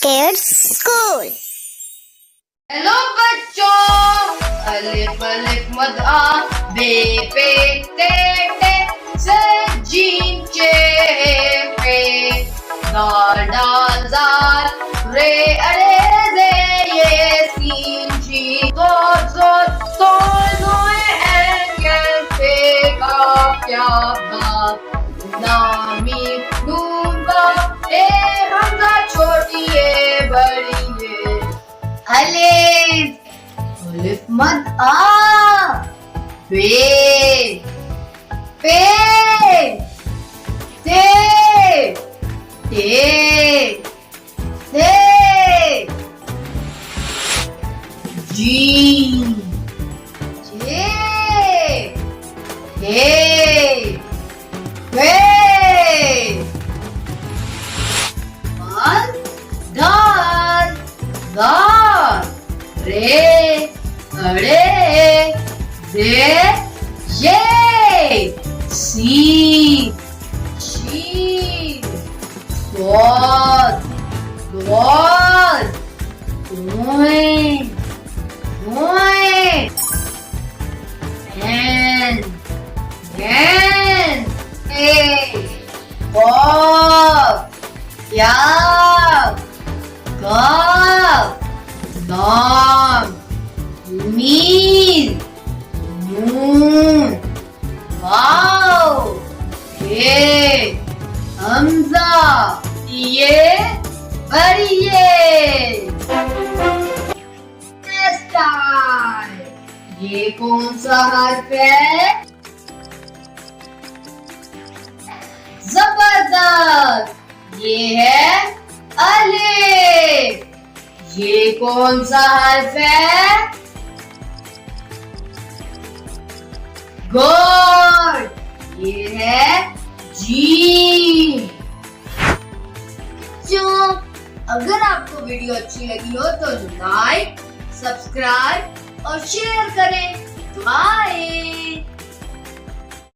Kids School. Hello बच्चों, अलिफ अलिफ मद आ, बे पे ते ते, से जीम चे पे, दाल दाल दाल, रे अरे रे ये सीन जी, दो दो दो नोए एंगल पे का क्या बात, नामी नूबा ए हमजा छोटी है बड़ी है, अलिफ मद आ, बे पे ते से जीम जे हे वे दाल दाल रे अड़े दे ये सी she God God Moin Moin and hey Bob yeah God Dom Mean Moon Wow Hey Hamza ये बढ़िए ये कौन सा हर्फ है? जबरदस्त, ये है अलिफ। ये कौन सा हर्फ है? गुड, ये है जीम। अगर आपको वीडियो अच्छी लगी हो तो लाइक, सब्सक्राइब और शेयर करें। बाय।